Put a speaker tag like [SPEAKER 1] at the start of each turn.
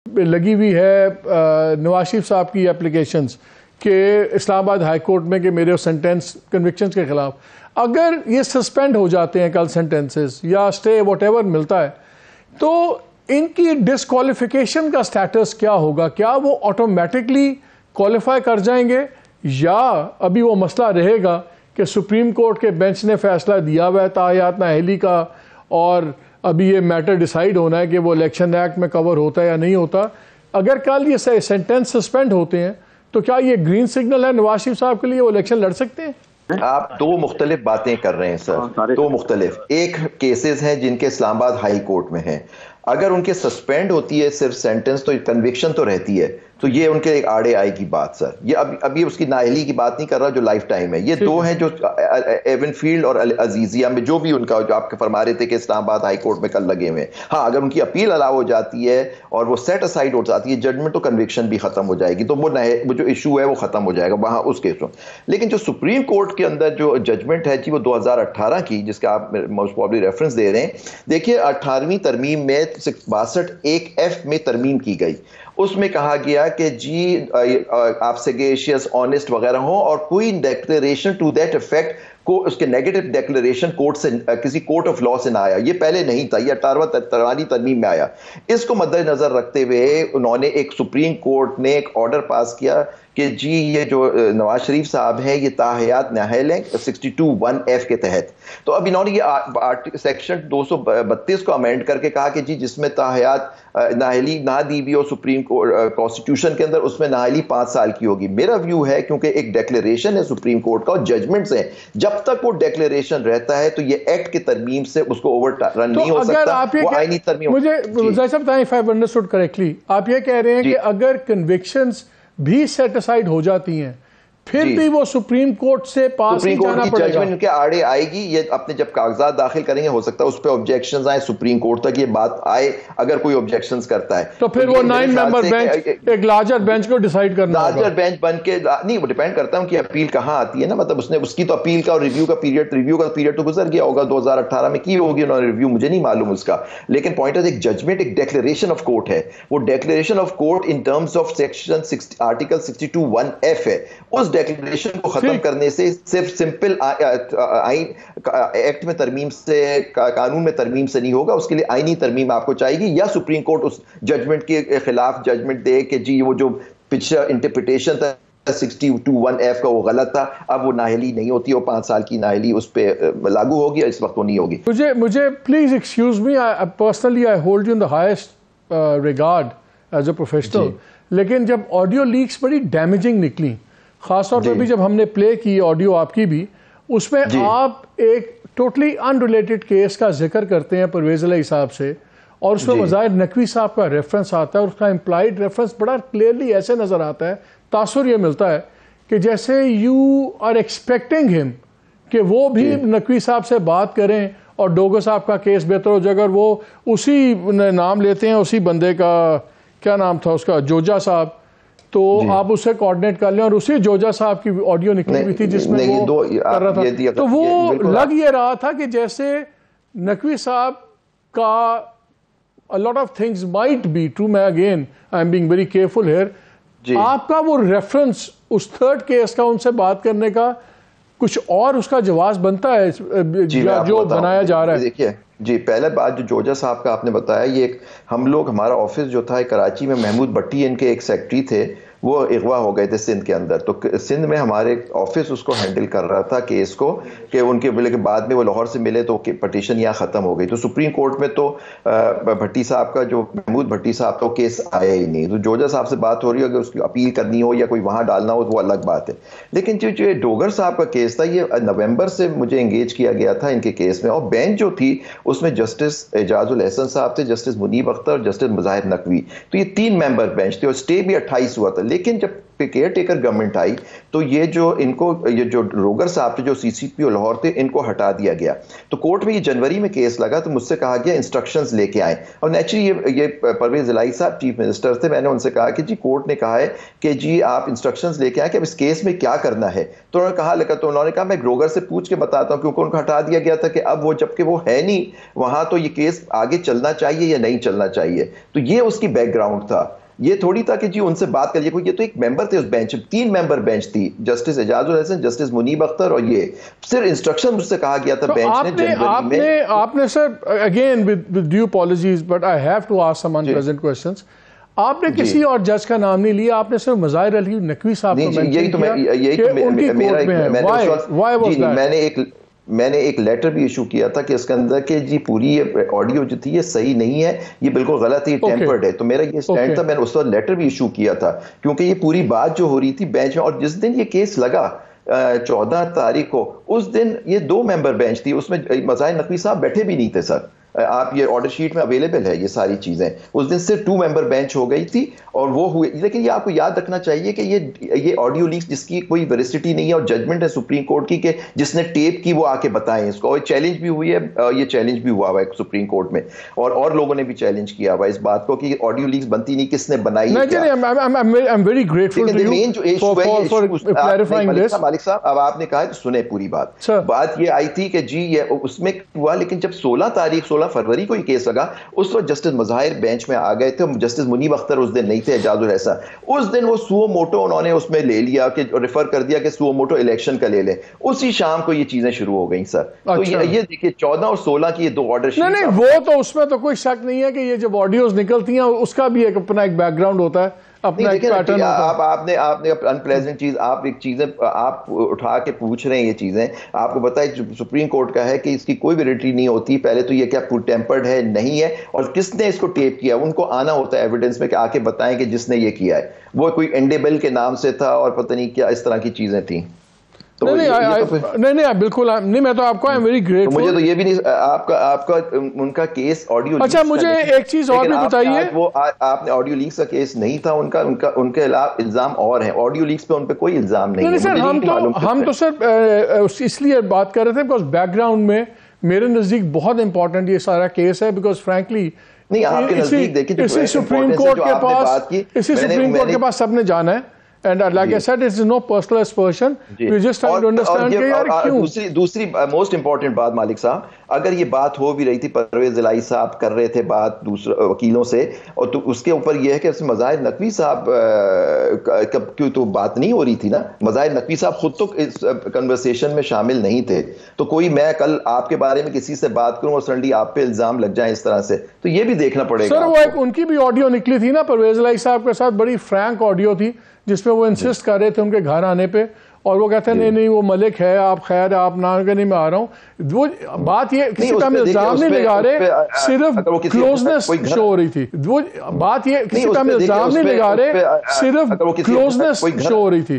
[SPEAKER 1] لگی ہوئی ہے نواز شریف صاحب کی اپلیکیشنز کہ اسلام آباد ہائی کورٹ میں کہ میرے سینٹنس کنوکشنز کے خلاف اگر یہ سسپینڈ ہو جاتے ہیں کل سینٹنسز یا اسٹے واٹ ایور ملتا ہے تو ان کی ڈسکوالیفیکیشن کا سٹیٹس کیا ہوگا؟ کیا وہ آٹومیٹکلی کوالیفائی کر جائیں گے یا ابھی وہ مسئلہ رہے گا کہ سپریم کورٹ کے بینچ نے فیصلہ دیا ہوا ہے تاحیات نااہلی کا اور ابھی یہ میٹر ڈیسائیڈ ہونا ہے کہ وہ الیکشن ایکٹ میں کور ہوتا ہے یا نہیں ہوتا؟ اگر کل یہ سینٹنس سسپینڈ ہوتے ہیں تو کیا یہ گرین سگنل ہے نواز شریف صاحب کے لیے وہ الیکشن لڑ سکتے ہیں؟
[SPEAKER 2] آپ دو مختلف باتیں کر رہے ہیں سر، دو مختلف ایک کیسز ہیں جن کے اسلام آباد ہائی کورٹ میں ہیں، اگر ان کے سسپینڈ ہوتی ہے صرف سینٹنس تو کنوکشن تو رہتی ہے، تو یہ ان کے ایک آڑے آئے کی بات سر، یہ ابھی اس کی نااہلی کی بات نہیں کر رہا جو لائف ٹائم ہے، یہ دو ہیں جو ایون فیلڈ اور عزیزیہ میں جو بھی ان کا جو آپ کے فرما رہے تھے کہ اسلام آباد ہائی کورٹ میں کل لگے ہوئے ہیں، ہاں اگر ان کی اپیل الاؤ ہو جاتی ہے اور وہ سیٹ اسائڈ ہو جاتی ہے ججمنٹ تو کنوکشن بھی ختم ہو جائے گی، تو وہ جو ایشو ہے وہ ختم ہو جائے گا وہاں اس کیس میں۔ لیکن جو سپریم کورٹ کے اندر جو ججمنٹ ہے جی وہ 2018 کی جس کا آپ موسٹ پرابلی ریفرنس دے رہے ہیں، دیکھیے 18ویں ترمیم میں 62(1)(f) میں ترمیم کی گئی، اس میں کہا گیا کہ جی آپ سیگیشیس آنےسٹ وغیرہ ہوں اور کوئی ڈیکلیریشن ٹو دیٹ افیکٹ کو اس کے نیگیٹو ڈیکلیریشن کورٹ سے کسی کورٹ آف لا سے نہ آیا، یہ پہلے نہیں تھا، یہ 18ویں ترمیم میں آیا۔ اس کو مد نظر رکھتے ہوئے انہوں نے ایک سپریم کورٹ نے ایک آرڈر پاس کیا کہ جی یہ جو نواز شریف صاحب ہیں یہ تاحیات نااہل ہیں 62(1)(f) کے تحت، تو اب انہوں نے یہ سیکشن 232 کو امینڈ کر کے کہا کہ جی جس میں تاحیات نااہلی نہ دی بھی ہو سپریم کانسٹیٹیوشن کے اندر اس میں نااہلی 5 سال کی ہوگی۔ میرا ویو ہے کیونکہ ایک ڈیکلیریشن ہے سپریم کورٹ کا اور ججمنٹس ہیں، جب تک وہ ڈیکلیریشن رہتا ہے تو یہ ایکٹ کی ترمیم سے اس کو اوور رن نہیں ہو سکتا، وہ آئینی ترمیم۔
[SPEAKER 1] مجھے ظاہر صاحب بتائیں if I've understood correctly، آپ یہ کہہ رہے ہیں کہ اگر کنوکشنز بھی سیٹ اسائڈ ہو جاتی ہیں پھر بھی وہ سپریم کورٹ سے پاس نہیں جانا پڑے گا؟
[SPEAKER 2] ججمنٹ کے آڑے آئے گی، یہ اپنے جب کاغذات داخل کریں گے ہو سکتا ہے اس پہ آبجیکشنز آئے سپریم کورٹ تک، یہ بات آئے اگر کوئی آبجیکشنز کرتا ہے
[SPEAKER 1] تو پھر وہ 9 ممبر بینچ ایک لارجر بینچ کو ڈیسائیڈ کرنا ہوگا۔
[SPEAKER 2] لارجر بینچ بن کے نہیں، وہ ڈیپینڈ کرتا ہے ان کی اپیل کہاں آتی ہے نا، مطلب اس کی تو اپیل کا اور ریویو کا پیریڈ تو گزر گیا ہوگا، 2018 میں کی ہوگی انہوں نے ریویو، مجھے نہیں معلوم اس کا، لیکن پوائنٹ ہے ایک ججمنٹ ایک ڈیکلیریشن آف کورٹ ہے، وہ declaration of court in terms of section article 62(1)(f) ہے، اس ڈیکلیریشن کو ختم کرنے سے صرف سمپل ایکٹ میں ترمیم سے قانون میں ترمیم سے نہیں ہوگا، اس کے لیے آئینی ترمیم آپ کو چاہیے گی یا سپریم کورٹ اس ججمنٹ کے خلاف ججمنٹ دے کہ جی وہ جو پچھلا انٹرپریٹیشن تھا 62(1)(f) کا وہ غلط تھا، اب وہ نااہلی نہیں ہوتی، وہ 5 سال کی نااہلی اس پہ لاگو ہوگی، اس وقت وہ نہیں ہوگی۔
[SPEAKER 1] مجھے please excuse me, personally I hold you in the highest regard as a professional, لیکن جب آڈیو لیکس بڑی ڈیمیجنگ نکلی، خاص طور پہ بھی جب ہم نے پلے کی آڈیو آپ کی بھی، اس میں آپ ایک ٹوٹلی ان ریلیٹڈ کیس کا ذکر کرتے ہیں پرویز علیہ صاحب سے، اور اس میں مظاہر نقوی صاحب کا ریفرنس آتا ہے اور اس کا امپلائڈ ریفرنس بڑا کلیئرلی ایسے نظر آتا ہے، تاثر یہ ملتا ہے کہ جیسے یو آر ایکسپیکٹنگ ہم کہ وہ بھی نقوی صاحب سے بات کریں اور ڈوگو صاحب کا کیس بہتر ہو جائے، اگر وہ اسی نام لیتے ہیں اسی بندے کا، کیا نام تھا اس کا، جوجا صاحب، تو آپ اسے کوارڈینیٹ کر لیں، اور اسی جوجا صاحب کی آڈیو نکلی ہوئی تھی جس میں وہ کر رہا تھا، تو وہ لگ یہ رہا تھا کہ جیسے نقوی صاحب کا a lot of things might be true، میں again I'm being very careful here، آپ کا وہ ریفرنس اس تھرڈ کیس کا ان سے بات کرنے کا کچھ اور اس کا جواز بنتا ہے جو بنایا جا رہا ہے؟
[SPEAKER 2] دیکھیے جی، پہلے بات جو جوجا صاحب کا آپ نے بتایا، یہ ہم لوگ ہمارا آفس جو تھا کراچی میں، محمود بھٹی ان کے ایک سیکٹری تھے، وہ اغوا ہو گئے تھے سندھ کے اندر، تو سندھ میں ہمارے آفس اس کو ہینڈل کر رہا تھا کیس کو، کہ ان کے بلے کے بعد میں وہ لاہور سے ملے تو پٹیشن یہاں ختم ہو گئی، تو سپریم کورٹ میں تو بھٹی صاحب کا جو محمود بھٹی صاحب کا کیس آیا ہی نہیں، تو جوجا صاحب سے بات ہو رہی ہے، اگر اس کی اپیل کرنی ہو یا کوئی وہاں ڈالنا ہو تو وہ الگ بات ہے۔ لیکن جو ڈوگر صاحب کا کیس تھا، یہ نومبر سے مجھے انگیج کیا گیا تھا ان کے کیس میں، اور بینچ جو تھی اس میں جسٹس اعجاز الحسن صاحب تھے، جسٹس منیب اختر اور جسٹس مظاہر نقوی، تو یہ 3 ممبر بینچ تھے، اور اسٹے بھی 28 ہوا تھا، لیکن جب کیئر ٹیکر گورنمنٹ آئی تو یہ جو روگر صاحب تھے جو سی سی پی او لاہور تھے ان کو ہٹا دیا گیا. تو کورٹ میں یہ جنوری میں کیس لگا تو مجھ سے کہا گیا انسٹرکشنز لے کے آئیں, اور نیچرلی یہ پرویز الہی صاحب چیف منسٹر تھے, میں نے ان سے کہا کہ جی کورٹ نے کہا ہے کہ جی آپ انسٹرکشنز لے کے آئیں کہ اب اس کیس میں کیا کرنا ہے. تو انہوں نے کہا میں روگر سے پوچھ کے بتاتا ہوں, کیونکہ ان کو ہٹا دیا گیا تھا کہ اب وہ جبکہ وہ ہے نہیں وہاں تو یہ کیس آگے چلنا چاہیے یا نہیں چلنا چاہیے. تو یہ اس کی بیک گراؤنڈ تھا. یہ تھوڑی تھا کہ جی ان سے بات کریے, یہ تو ایک ممبر تھے اس بینچ, 3 ممبر بینچ تھی, جسٹس اعجاز الحسن, جسٹس منیب اختر, اور یہ صرف انسٹرکشن مجھ سے کہا گیا تھا بینچ نے جنوری میں.
[SPEAKER 1] آپ نے sir again with due apologies but I have to ask some unpleasant questions, آپ نے کسی اور جج کا نام نہیں لیا, آپ نے صرف مظاہر علی نقوی صاحب کو مینشن کیا.
[SPEAKER 2] میں نے ایک لیٹر بھی ایشو کیا تھا کہ اس کے اندر کہ جی پوری آڈیو جو تھی یہ صحیح نہیں ہے, یہ بالکل غلط ہے, یہ ٹیمپرڈ ہے. تو میرا یہ سٹینڈ تھا, میں نے اس وقت لیٹر بھی ایشو کیا تھا, کیونکہ یہ پوری بات جو ہو رہی تھی بینچ میں. اور جس دن یہ کیس لگا 14 تاریخ کو, اس دن یہ 2 ممبر بینچ تھی, اس میں مظاہر نقوی صاحب بیٹھے بھی نہیں تھے سر. آپ یہ آرڈر شیٹ میں اویلیبل ہے یہ ساری چیزیں. اس دن صرف 2 ممبر بینچ ہو گئی تھی اور وہ ہوئے. لیکن یہ آپ کو یاد رکھنا چاہیے کہ یہ آڈیو لیکس جس کی کوئی ویریسٹی نہیں ہے, اور ججمنٹ ہے سپریم کورٹ کی کہ جس نے ٹیپ کی وہ آ کے بتائیں اس کو. اور چیلنج بھی ہوئی ہے, یہ چیلنج بھی ہوا ہے سپریم کورٹ میں, اور لوگوں نے بھی چیلنج کیا ہوا اس بات کو کہ آڈیو لیکس بنتی نہیں, کس نے بنائی. مالک صاحب اب آپ نے کہا تو سنیں پوری بات. بات یہ آئی تھی کہ جی یہ اس میں ہوا, لیکن جب 16 فروری کو یہ کیس لگا اس وقت جسٹس مظاہر بینچ میں آ گئے تھے, جسٹس منیب اختر اس دن نہیں تھے, اعجاز الحسن. اس دن وہ سو موٹو انہوں نے اس میں لے لیا کہ ریفر کر دیا کہ سو موٹو الیکشن کا لے لیں. اسی شام کو یہ چیزیں شروع ہو گئیں سر. تو یہ دیکھیے 14 اور 16 کی یہ 2 آرڈر شیٹ.
[SPEAKER 1] نہیں وہ تو اس میں تو کوئی شک نہیں ہے کہ یہ جب آڈیوز نکلتی ہیں اس کا بھی ایک اپنا ایک بیک گراؤنڈ ہوتا ہے, اپنا ایک پیٹرن ہوتا ہے.
[SPEAKER 2] آپ نے انپلیزنٹ چیز, آپ ایک چیزیں آپ اٹھا کے پوچھ رہے ہیں, یہ چیزیں آپ کو بتائیں سپریم کورٹ کا ہے کہ اس کی کوئی ویلیڈیٹی نہیں ہوتی. پہلے تو یہ کیا ٹیمپرڈ ہے نہیں ہے, اور کس نے اس کو ٹیپ کیا, ان کو آنا ہوتا ہے ایویڈنس میں کہ آ کے بتائیں کہ جس نے یہ کیا ہے. وہ کوئی انڈیبل کے نام سے تھا اور پتہ نہیں کیا اس طرح کی چیزیں تھیں.
[SPEAKER 1] نہیں بالکل نہیں, میں تو آپ کو آئی ایم ویری گریٹفل.
[SPEAKER 2] مجھے تو یہ بھی نہیں, آپ کا ان کا کیس آڈیو.
[SPEAKER 1] اچھا مجھے ایک چیز اور بھی بتائیے.
[SPEAKER 2] وہ آپ نے آڈیو لیکس کا کیس نہیں تھا ان کے خلاف الزام اور ہیں, آڈیو لیکس پہ ان پہ کوئی الزام نہیں ہے.
[SPEAKER 1] ہم تو سر اس لیے بات کر رہے تھے بیکاز بیک گراؤنڈ میں میرے نزدیک بہت امپورٹنٹ یہ سارا کیس ہے, بیکاز فرینکلی
[SPEAKER 2] نہیں آپ کے نزدیک دیکھیں
[SPEAKER 1] اسی سپریم کورٹ کے پاس سب نے جانا ہے. And like I said, it's no personal aspersion. We're just trying to understand کہ یار کیوں.
[SPEAKER 2] دوسری موسٹ امپورٹنٹ بات مالک صاحب, اگر یہ بات ہو بھی رہی تھی, پرویز الہی صاحب کر رہے تھے بات دوسرے وکیلوں سے, اور تو اس کے اوپر یہ ہے کہ مظاہر نقوی صاحب کیوں تو بات نہیں ہو رہی تھی نا. مظاہر نقوی صاحب خود تو اس کنورسیشن میں شامل نہیں تھے. تو کوئی میں کل آپ کے بارے میں کسی سے بات کروں اور سڈنلی آپ پہ الزام لگ جائیں اس طرح سے, تو یہ بھی دیکھنا پڑے گا.
[SPEAKER 1] سر وہ ایک ان کی بھی آڈیو نکلی تھی نا پرویز الہی صاحب کے ساتھ, بڑی فرینک آڈیو تھی جس میں وہ انسسٹ کر رہے تھے ان کے گھر آنے پہ, اور وہ کہتے ہیں نہیں وہ ملک ہے, آپ خیر آپ نہ نہیں, میں آ رہا ہوں. وہ بات یہ کسی کا الزام نہیں لگا رہے, صرف کلوزنس شو ہو رہی تھی. وہ بات یہ کسی کا الزام نہیں لگا رہے, صرف کلوزنس شو ہو رہی تھی.